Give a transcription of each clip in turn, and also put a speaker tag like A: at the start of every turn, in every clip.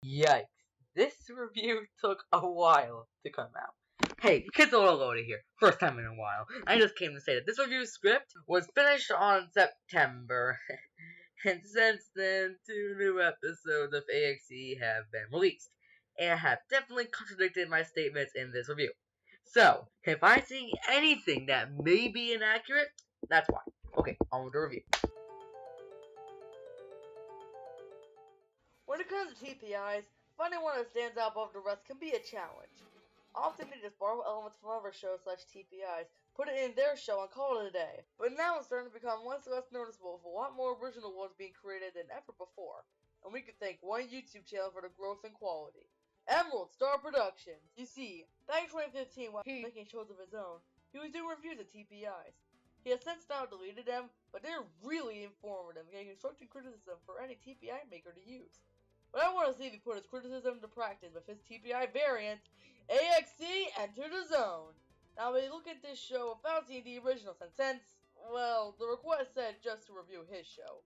A: Yikes, this review took a while to come out. Hey, kids all loaded here. First time in a while. I just came to say that this review script was finished on September. And since then, 2 new episodes of AXE have been released. And have definitely contradicted my statements in this review. So, if I see anything that may be inaccurate, that's why. Okay, on with the review.
B: When it comes to TPIs, finding one that stands out above the rest can be a challenge. Often they just borrow elements from other shows such TPIs, put it in their show and call it a day. But now it's starting to become less and less noticeable with a lot more original ones being created than ever before. And we can thank one YouTube channel for the growth and quality. Emerald Star Productions. You see, back in 2015 while he was making shows of his own, he was doing reviews of TPIs. He has since now deleted them, but they're really informative and getting constructive criticism for any TPI maker to use. But I want to see if he put his criticism to practice with his TPI variant, AXE Enter the Zone. Now we look at this show without seeing the originals, and since, well, the request said just to review his show.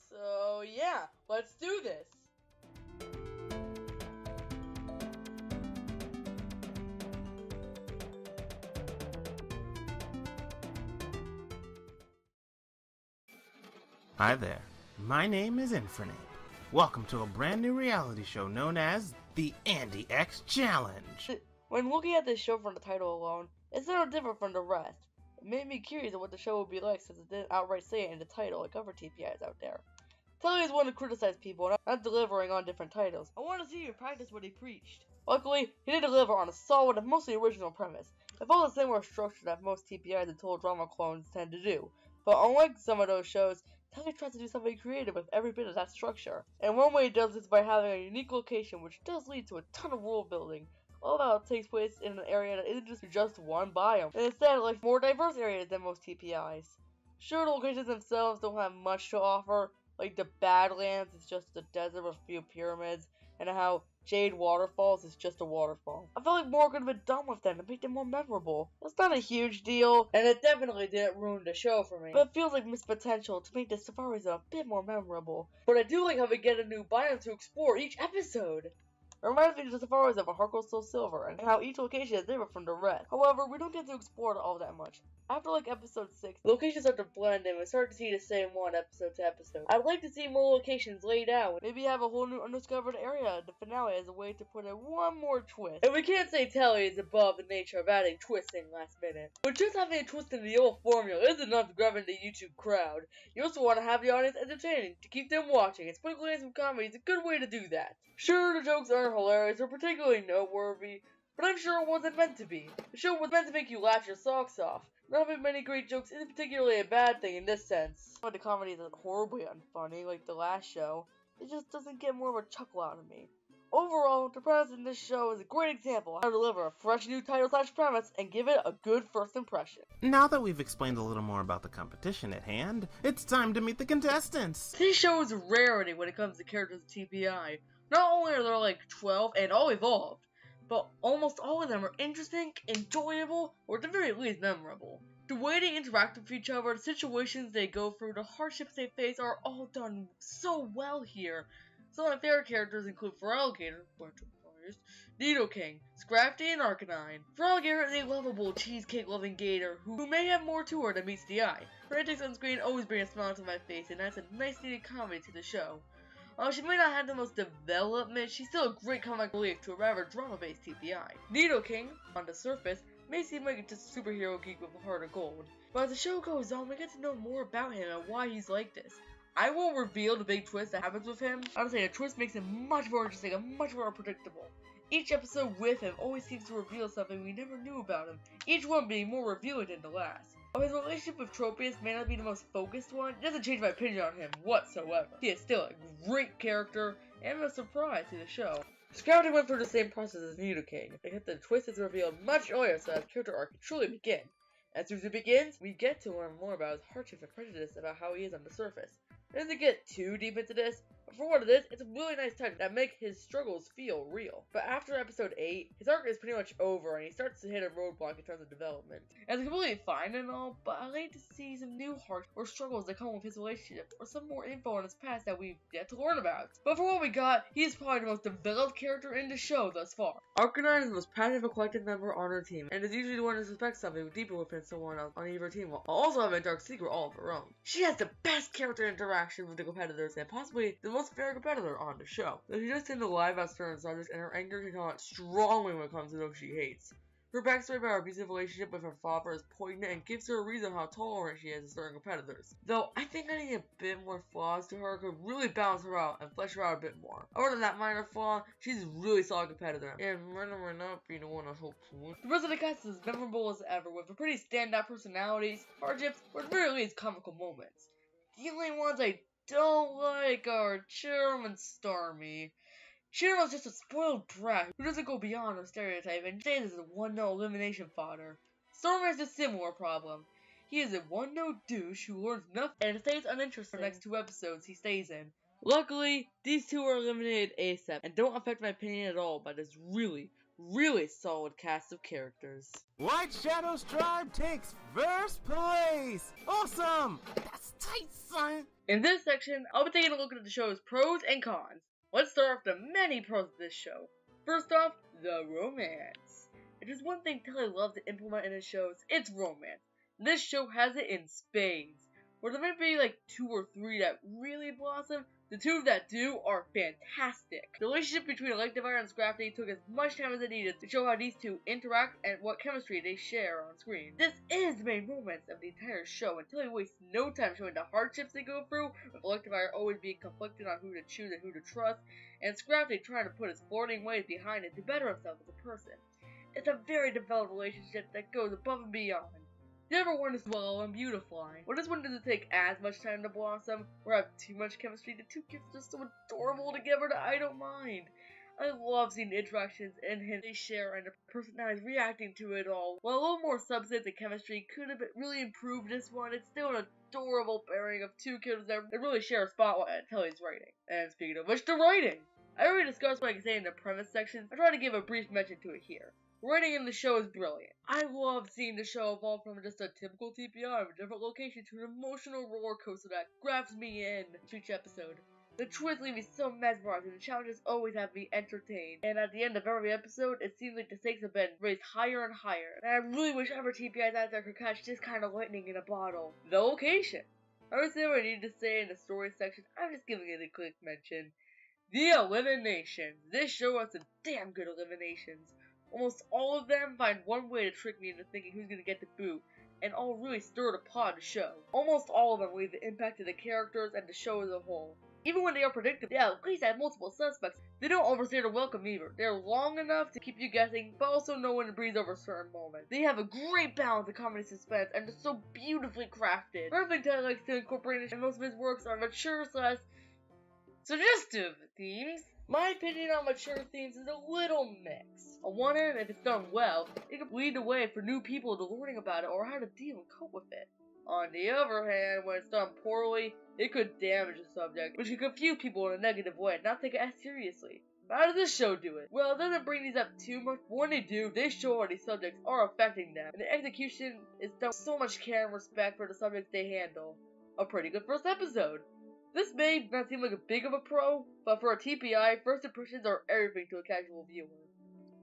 B: So yeah, let's do this!
C: Hi there, my name is Infernape. Welcome to a brand new reality show known as the Andy X Challenge.
B: When looking at this show from the title alone, it's no different from the rest. It made me curious of what the show would be like since it didn't outright say it in the title like other TPIs out there. Telly is one to criticize people, not delivering on different titles. I want to see him practice what he preached. Luckily, he did deliver on a solid and mostly original premise. It follows the similar structure that most TPIs and total drama clones tend to do. But unlike some of those shows, Telly tries to do something creative with every bit of that structure. And one way he does this is by having a unique location which does lead to a ton of world building. All that takes place in an area that isn't just one biome, and instead like more diverse areas than most TPIs. Sure, the locations themselves don't have much to offer, like the Badlands is just a desert with a few pyramids, and how Jade Waterfalls is just a waterfall. I felt like more could have been done with them to make them more memorable. It's not a huge deal, and it definitely didn't ruin the show for me, but it feels like missed potential to make the safaris a bit more memorable. But I do like how we get a new biome to explore each episode. It reminds me of the safaris of a Heart Gold Soul Silver, and how each location is different from the rest. However, we don't get to explore it all that much. After like episode 6, the locations start to blend and we start to see the same one episode to episode. I'd like to see more locations laid out. Maybe have a whole new undiscovered area in the finale as a way to put in one more twist. And we can't say Telly is above the nature of adding twisting last minute. But just having a twist in the old formula isn't enough to grab in the YouTube crowd. You also want to have the audience entertaining to keep them watching, and sprinkling in some comedy is a good way to do that. Sure, the jokes aren't hilarious or particularly noteworthy, but I'm sure it wasn't meant to be. The show was meant to make you laugh your socks off. Not having many great jokes isn't particularly a bad thing in this sense. But the comedy isn't horribly unfunny like the last show. It just doesn't get more of a chuckle out of me. Overall, the premise in this show is a great example of how to deliver a fresh new title/premise and give it a good first impression.
C: Now that we've explained a little more about the competition at hand, it's time to meet the contestants.
B: This show is a rarity when it comes to characters of TPI. Not only are there like 12 and all evolved, but almost all of them are interesting, enjoyable, or at the very least memorable. The way they interact with each other, the situations they go through, the hardships they face are all done so well here. Some of my favorite characters include Alligator, Nidoking, Scrafty, and Arcanine. Alligator is a lovable, cheesecake-loving gator who may have more to her than meets the eye. Her antics on screen always bring a smile to my face, and that's a nice needed comedy to the show. While she may not have the most development, she's still a great comic relief to a rather drama-based TPI. Nidoking, on the surface, may seem like just a superhero geek with a heart of gold, but as the show goes on, we get to know more about him and why he's like this. I won't reveal the big twist that happens with him. Honestly, the twist makes him much more interesting and much more unpredictable. Each episode with him always seems to reveal something we never knew about him, each one being more revealing than the last. While his relationship with Tropius may not be the most focused one, it doesn't change my opinion on him whatsoever. He is still a great character and a surprise to the show. Scouting went through the same process as Nidoking, except the twist is revealed much earlier so that his character arc can truly begin. As soon as it begins, we get to learn more about his hardships and prejudice about how he is on the surface. It doesn't get too deep into this, For what it is, it's a really nice touch that makes his struggles feel real. But after episode 8, his arc is pretty much over and he starts to hit a roadblock in terms of development. And it's completely fine and all, but I'd like to see some new arcs or struggles that come with his relationship, or some more info on his past that we've yet to learn about. But for what we got, he's probably the most developed character in the show thus far. Arcanine is the most passive and collected member on her team, and is usually the one to suspect something deeper within someone else on either team, while also having a dark secret all of her own. She has the best character interaction with the competitors and possibly the most fair competitor on the show. Though she does tend to lie about certain subjects, and her anger can come out strongly when it comes to those she hates. Her backstory about her abusive relationship with her father is poignant and gives her a reason how tolerant she is to certain competitors. Though I think adding a bit more flaws to her could really balance her out and flesh her out a bit more. Other than that minor flaw, she's a really solid competitor and might not be the one I hope for. The rest of the cast is as memorable as ever, with pretty standout personalities, hardships, or at the very least comical moments. The only ones I don't like are Cherum and Stormy. Cheryl just a spoiled brat who doesn't go beyond her stereotype and stays as a one-note elimination fodder. Storm has a similar problem. He is a one-note douche who learns nothing and stays uninterested for the next 2 episodes he stays in. Luckily, these 2 are eliminated ASAP and don't affect my opinion at all by this really solid cast of characters.
C: White Shadow's tribe takes first place! Awesome! That's tight, son!
B: In this section, I'll be taking a look at the show's pros and cons. Let's start off the many pros of this show. First off, the romance. If there's one thing Telly loves to implement in his shows, it's romance. This show has it in spades. Where there might be like 2 or 3 that really blossom, the 2 that do are fantastic. The relationship between Electivire and Scrafty took as much time as it needed to show how these 2 interact and what chemistry they share on screen. This is the main romance of the entire show, and Telly wastes no time showing the hardships they go through, with Electivire always being conflicted on who to choose and who to trust, and Scrafty trying to put his flirting ways behind it to better himself as a person. It's a very developed relationship that goes above and beyond. The other one is Willow and Beautifly. Well, this one doesn't take as much time to blossom or have too much chemistry. The 2 kids are so adorable together that I don't mind. I love seeing the interactions and hints they share and the personalities reacting to it all. While a little more substance and chemistry could have really improved this one, it's still an adorable pairing of 2 kids that really share a spotlight at Telly's writing. And speaking of which, the writing! I already discussed what I can say in the premise section. I try to give a brief mention to it here. Writing in the show is brilliant. I love seeing the show evolve from just a typical TPR of a different location to an emotional roller coaster that grabs me in each episode. The twists leave me so mesmerized and the challenges always have me entertained. And at the end of every episode, it seems like the stakes have been raised higher and higher. And I really wish every TPIs out there could catch this kind of lightning in a bottle. The location. I would say what I need to say in the story section. I'm just giving it a quick mention. The eliminations. This show has some damn good eliminations. Almost all of them find one way to trick me into thinking who's gonna get the boot, and all really stir the pot of the show. Almost all of them leave the impact of the characters and the show as a whole. Even when they are predictable, they at least have multiple suspects. They don't overstay their welcome either. They're long enough to keep you guessing, but also know when to breeze over certain moments. They have a great balance of comedy suspense, and they're so beautifully crafted. Another thing Telly likes to incorporate in most of his works are mature / suggestive themes. My opinion on mature themes is a little mixed. On one hand, if it's done well, it can lead the way for new people to learning about it or how to deal and cope with it. On the other hand, when it's done poorly, it could damage the subject, which could confuse people in a negative way and not take it as seriously. But how does this show do it? Well, it doesn't bring these up too much, but when they do, they show how these subjects are affecting them, and the execution is done with so much care and respect for the subjects they handle. A pretty good first episode. This may not seem like a big of a pro, but for a TPI, first impressions are everything to a casual viewer.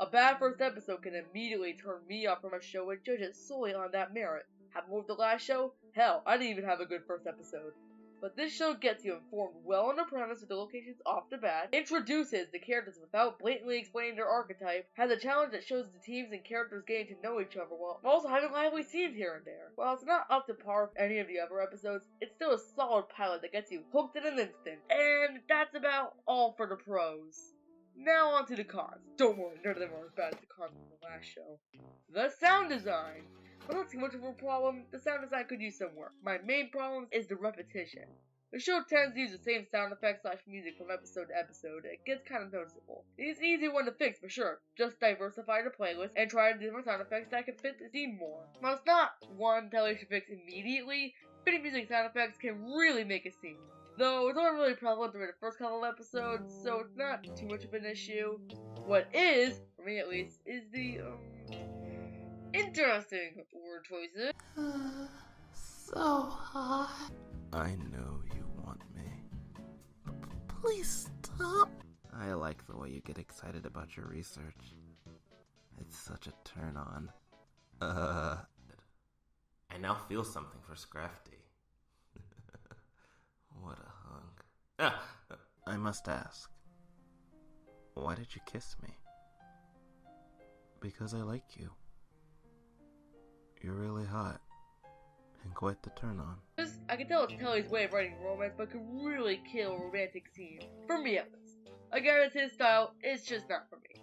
B: A bad first episode can immediately turn me off from a show and judge it solely on that merit. Have more of the last show? Hell, I didn't even have a good first episode. But this show gets you informed well on the premise with the locations off the bat, introduces the characters without blatantly explaining their archetype, has a challenge that shows the teams and characters getting to know each other well, while also having lively scenes here and there. While it's not up to par with any of the other episodes, it's still a solid pilot that gets you hooked in an instant. And that's about all for the pros. Now on to the cons. Don't worry, none of them are as bad as the cons from the last show. The sound design. Well, not too much of a problem, the sound design could use some work. My main problem is the repetition. The show tends to use the same sound effects / music from episode to episode. It gets kind of noticeable. It's an easy one to fix for sure. Just diversify the playlist and try different sound effects that can fit the scene more. While it's not one Telly should fix immediately, fitting music sound effects can really make a scene. though it's only really prevalent during the first couple of episodes, so it's not too much of an issue. What is, for me at least, is the, interesting word choices.
C: So hot. I know you want me. Please stop. I like the way you get excited about your research. It's such a turn on. I now feel something for Scrafty. What a hunk. I must ask, why did you kiss me? Because I like you. You're really hot. And quite the turn on.
B: I can tell it's Telly's way of writing romance, but could really kill a romantic scene. For me at least. Again, it's his style, it's just not for me.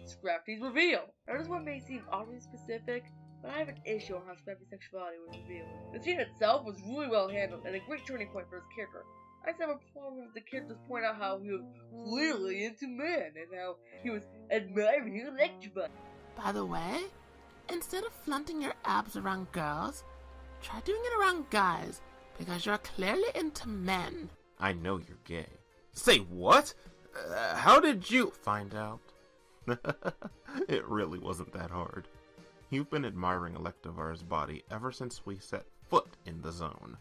B: Scrafty's reveal. Now this one may seem oddly specific, but I have an issue on how Scrafty's sexuality was revealed. The scene itself was really well handled and a great turning point for his character. I just have a problem with the characters point out how he was clearly into men and how he was admiring Electrobot.
C: By the way, instead of flaunting your abs around girls, try doing it around guys, because you're clearly into men. I know you're gay. Say what? How did you find out? It really wasn't that hard. You've been admiring Electivar's body ever since we set foot in the zone.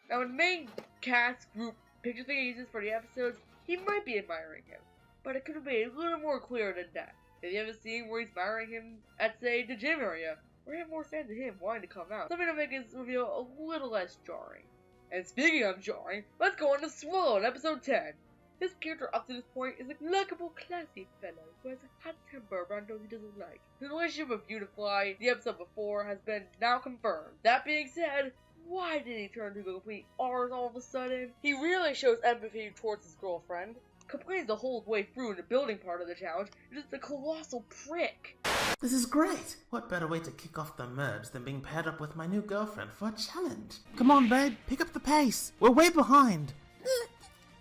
B: Now, when the main cast group pictures he uses for the episodes, he might be admiring him, but it could have been a little more clear than that. If you have a scene where he's admiring him at, say, the gym area, or have more fans of him wanting to come out, something to make his reveal a little less jarring. And speaking of jarring, let's go on to Swallow in episode 10. His character up to this point is a likable, classy fellow who has a hot temper around those he doesn't like. His relationship with Beautifly, the episode before, has been now confirmed. That being said, why did he turn to a complete arse all of a sudden? He really shows empathy towards his girlfriend, complains the whole way through in the building part of the challenge, and is a colossal prick.
C: This is great! What better way to kick off the merge than being paired up with my new girlfriend for a challenge? Come on, babe, pick up the pace. We're way behind.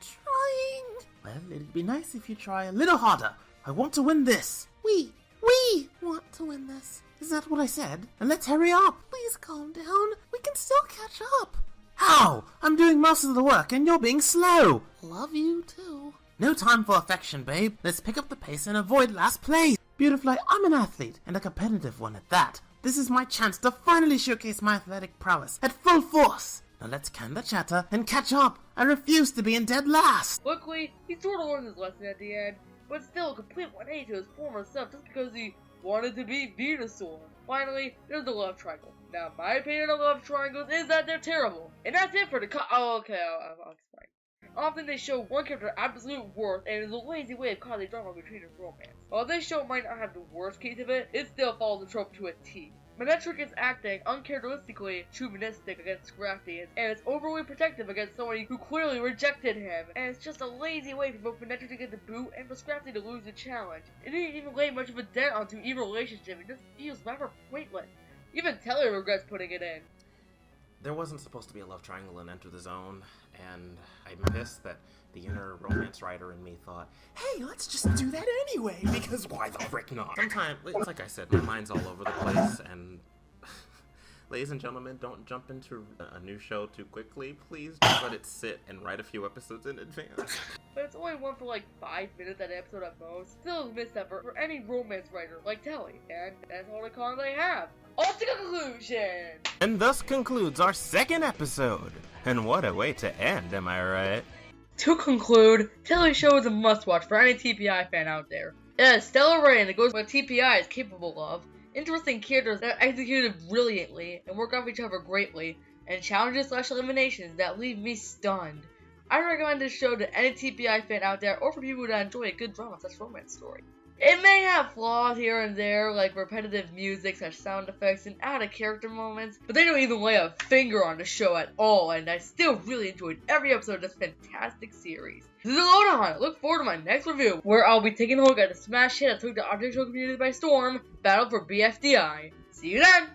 C: Trying. Well, it'd be nice if you try a little harder. I want to win this. We want to win this. Is that what I said? And let's hurry up. Please calm down. We can still catch up. How? I'm doing most of the work and you're being slow. Love you too. No time for affection, babe. Let's pick up the pace and avoid last place. Beautifully, I'm an athlete, and a competitive one at that. This is my chance to finally showcase my athletic prowess at full force. Now let's can the chatter and catch up. I refuse to be in dead last.
B: Luckily, he sort of learned his lesson at the end, but still a complete 180 to his former self just because he wanted to be Venusaur. Finally, there's the love triangle. Now, my opinion on love triangles is that they're terrible. And that's it for the I'll explain. Often they show one character absolute worth and is a lazy way of causing drama between their romance. While this show might not have the worst case of it, it still follows the trope to a T. Manectric is acting uncharacteristically chauvinistic against Scrafty, and it's overly protective against somebody who clearly rejected him, and it's just a lazy way for both Manectric to get the boot and for Scrafty to lose the challenge. It didn't even lay much of a dent onto either relationship, it just feels rather pointless. Even Telly regrets putting it in.
C: There wasn't supposed to be a love triangle in Enter the Zone, and I'm pissed that the inner romance writer in me thought, hey, let's just do that anyway, because why the frick not? Sometimes, it's like I said, my mind's all over the place, and ladies and gentlemen, don't jump into a new show too quickly. Please just let it sit and write a few episodes in advance.
B: But it's only one for like 5 minutes at episode at most. Still a missed effort for any romance writer like Telly, and that's all the cons I have. On to conclusion!
C: And thus concludes our second episode. And what a way to end, am I right?
B: To conclude, Telly's show is a must-watch for any TPI fan out there. It has stellar writing that goes what TPI is capable of, interesting characters that are executed brilliantly and work off each other greatly, and challenges/eliminations that leave me stunned. I recommend this show to any TPI fan out there or for people that enjoy a good drama/romance story. It may have flaws here and there, like repetitive music/sound effects and out-of-character moments, but they don't even lay a finger on the show at all, and I still really enjoyed every episode of this fantastic series. This is Alodahan. Look forward to my next review, where I'll be taking a look at the smash hit that took the object show community by storm, Battle for BFDI. See you then!